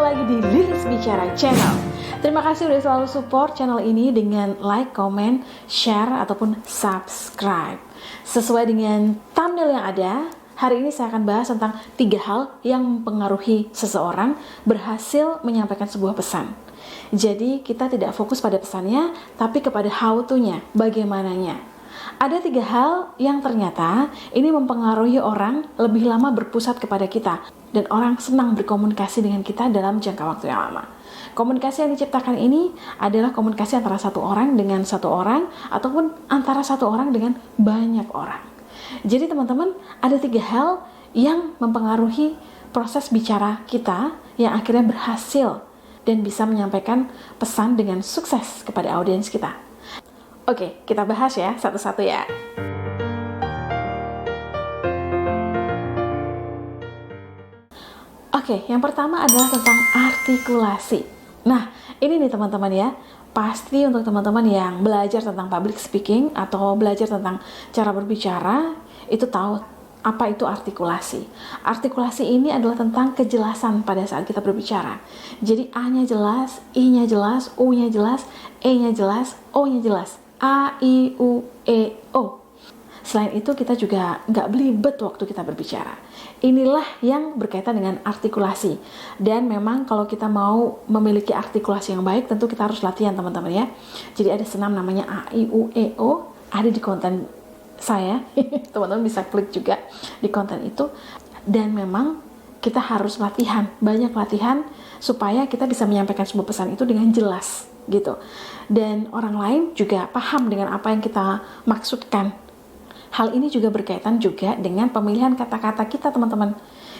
lagi di Lilis Bicara Channel. Terima kasih udah selalu support channel ini dengan like, comment, share, ataupun subscribe. Sesuai dengan thumbnail yang ada, hari ini saya akan bahas tentang 3 hal yang mempengaruhi seseorang berhasil menyampaikan sebuah pesan. Jadi kita tidak fokus pada pesannya, tapi kepada how to-nya, bagaimananya. Ada 3 hal yang ternyata ini mempengaruhi orang lebih lama berpusat kepada kita, dan orang senang berkomunikasi dengan kita dalam jangka waktu yang lama. Komunikasi yang diciptakan ini adalah komunikasi antara satu orang dengan satu orang, ataupun antara satu orang dengan banyak orang. Jadi teman-teman, ada 3 hal yang mempengaruhi proses bicara kita yang akhirnya berhasil dan bisa menyampaikan pesan dengan sukses kepada audiens kita. Oke, kita bahas ya satu-satu ya. Oke, yang pertama adalah tentang artikulasi. Nah, ini nih teman-teman ya, pasti untuk teman-teman yang belajar tentang public speaking atau belajar tentang cara berbicara, itu tahu apa itu artikulasi. Artikulasi ini adalah tentang kejelasan pada saat kita berbicara. Jadi A-nya jelas, I-nya jelas, U-nya jelas, E-nya jelas, O-nya jelas. A, I, U, E, O. Selain itu kita juga nggak belibet waktu kita berbicara. Inilah yang berkaitan dengan artikulasi. Dan memang kalau kita mau memiliki artikulasi yang baik, tentu kita harus latihan teman-teman ya. Jadi ada senam namanya A, I, U, E, O. Ada di konten saya. Teman-teman bisa klik juga di konten itu. Dan memang kita harus latihan, banyak latihan supaya kita bisa menyampaikan sebuah pesan itu dengan jelas gitu. Dan orang lain juga paham dengan apa yang kita maksudkan. Hal ini juga berkaitan juga dengan pemilihan kata-kata kita teman-teman.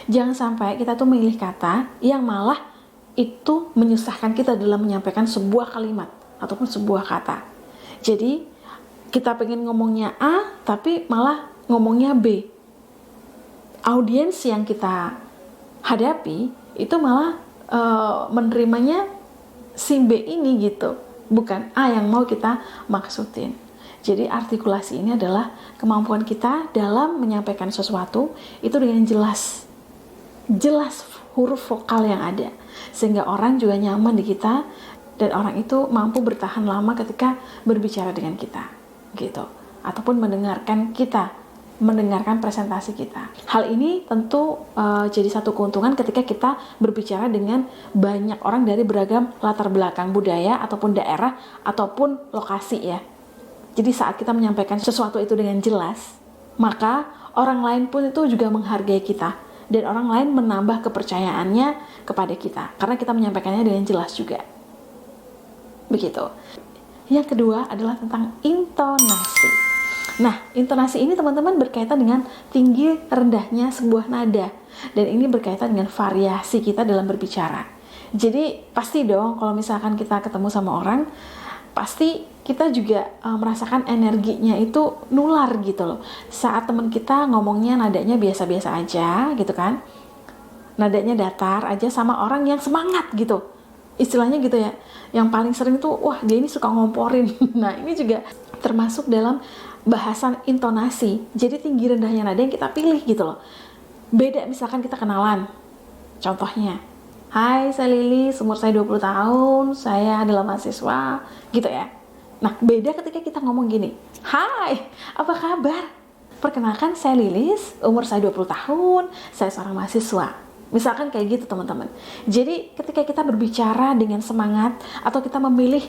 Jangan sampai kita tuh memilih kata yang malah itu menyusahkan kita dalam menyampaikan sebuah kalimat ataupun sebuah kata. Jadi kita pengen ngomongnya A tapi malah ngomongnya B. Audiens yang kita hadapi itu malah menerimanya si B ini gitu, bukan A yang mau kita maksudin. Jadi artikulasi ini adalah kemampuan kita dalam menyampaikan sesuatu itu dengan jelas huruf vokal yang ada, sehingga orang juga nyaman di kita dan orang itu mampu bertahan lama ketika berbicara dengan kita gitu, ataupun mendengarkan presentasi kita. Hal ini tentu jadi satu keuntungan ketika kita berbicara dengan banyak orang dari beragam latar belakang budaya ataupun daerah ataupun lokasi ya. Jadi saat kita menyampaikan sesuatu itu dengan jelas, maka orang lain pun itu juga menghargai kita dan orang lain menambah kepercayaannya kepada kita karena kita menyampaikannya dengan jelas juga. Begitu. Yang kedua adalah tentang intonasi. Nah, intonasi ini teman-teman berkaitan dengan tinggi rendahnya sebuah nada. Dan ini berkaitan dengan variasi kita dalam berbicara. Jadi, pasti dong kalau misalkan kita ketemu sama orang, pasti kita juga merasakan energinya itu nular gitu loh. Saat teman kita ngomongnya nadanya biasa-biasa aja gitu kan. Nadanya datar aja sama orang yang semangat gitu. Istilahnya gitu ya. Yang paling sering tuh, wah dia ini suka ngomporin. Nah, ini juga termasuk dalam bahasan intonasi. Jadi tinggi rendahnya nada yang kita pilih gitu loh. Beda misalkan kita kenalan. Contohnya, hai saya Lilis, umur saya 20 tahun, saya adalah mahasiswa, gitu ya. Nah, beda ketika kita ngomong gini, hai, apa kabar? Perkenalkan saya Lilis, umur saya 20 tahun, saya seorang mahasiswa. Misalkan kayak gitu teman-teman. Jadi ketika kita berbicara dengan semangat atau kita memilih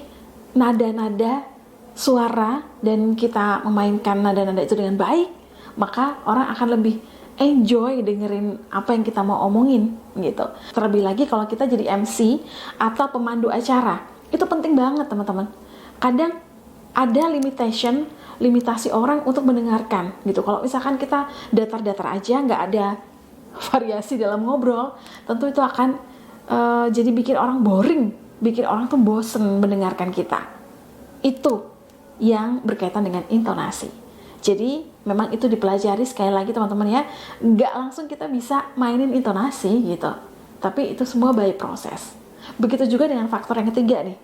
nada-nada suara dan kita memainkan nada-nada itu dengan baik, maka orang akan lebih enjoy dengerin apa yang kita mau omongin gitu. Terlebih lagi kalau kita jadi MC atau pemandu acara, itu penting banget teman-teman. Kadang ada limitasi orang untuk mendengarkan gitu. Kalau misalkan kita datar-datar aja, nggak ada variasi dalam ngobrol, tentu itu akan jadi bikin orang boring, bikin orang tuh bosen mendengarkan kita. Itu yang berkaitan dengan intonasi. Jadi memang itu dipelajari sekali lagi teman-teman ya, nggak langsung kita bisa mainin intonasi gitu, tapi itu semua by proses. Begitu juga dengan faktor yang ketiga nih.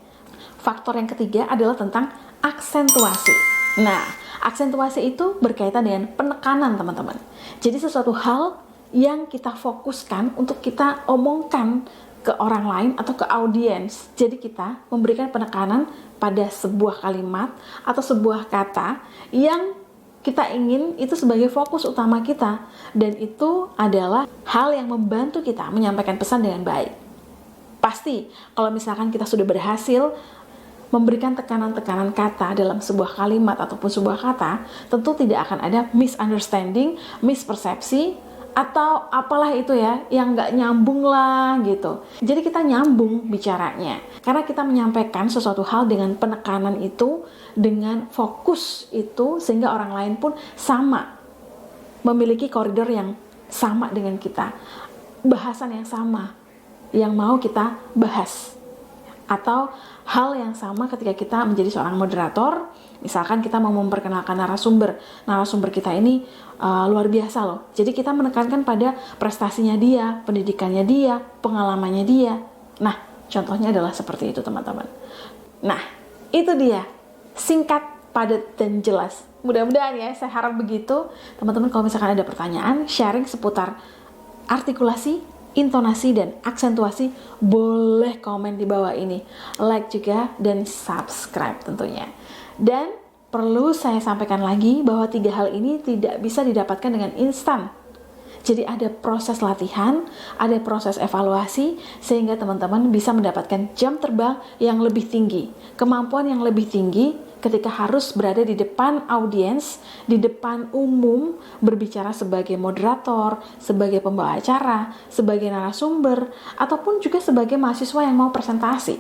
Faktor yang ketiga adalah tentang aksentuasi. Nah, aksentuasi itu berkaitan dengan penekanan teman-teman. Jadi sesuatu hal yang kita fokuskan untuk kita omongkan ke orang lain atau ke audiens. Jadi kita memberikan penekanan pada sebuah kalimat atau sebuah kata yang kita ingin itu sebagai fokus utama kita, dan itu adalah hal yang membantu kita menyampaikan pesan dengan baik. Pasti kalau misalkan kita sudah berhasil memberikan tekanan-tekanan kata dalam sebuah kalimat ataupun sebuah kata, tentu tidak akan ada misunderstanding, mispersepsi, atau apalah itu ya, yang nggak nyambung lah gitu. Jadi kita nyambung bicaranya, karena kita menyampaikan sesuatu hal dengan penekanan itu, dengan fokus itu, sehingga orang lain pun sama, memiliki koridor yang sama dengan kita, bahasan yang sama, yang mau kita bahas. Atau hal yang sama ketika kita menjadi seorang moderator, misalkan kita mau memperkenalkan narasumber kita ini luar biasa loh. Jadi kita menekankan pada prestasinya dia, pendidikannya dia, pengalamannya dia. Nah, contohnya adalah seperti itu teman-teman. Nah, itu dia, singkat, padat, dan jelas. Mudah-mudahan ya, saya harap begitu. Teman-teman kalau misalkan ada pertanyaan, sharing seputar artikulasi, intonasi, dan aksentuasi, boleh komen di bawah ini. Like juga dan subscribe tentunya. Dan perlu saya sampaikan lagi bahwa 3 hal ini tidak bisa didapatkan dengan instan. Jadi ada proses latihan, ada proses evaluasi, sehingga teman-teman bisa mendapatkan jam terbang yang lebih tinggi, kemampuan yang lebih tinggi ketika harus berada di depan audiens, di depan umum, berbicara sebagai moderator, sebagai pembawa acara, sebagai narasumber, ataupun juga sebagai mahasiswa yang mau presentasi.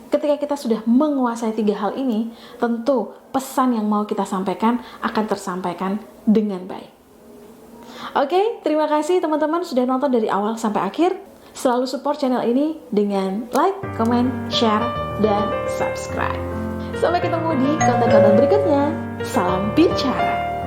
Ketika kita sudah menguasai 3 hal ini, tentu pesan yang mau kita sampaikan akan tersampaikan dengan baik. Oke, terima kasih teman-teman sudah nonton dari awal sampai akhir. Selalu support channel ini dengan like, comment, share, dan subscribe. Sampai ketemu di konten-konten berikutnya. Salam bicara.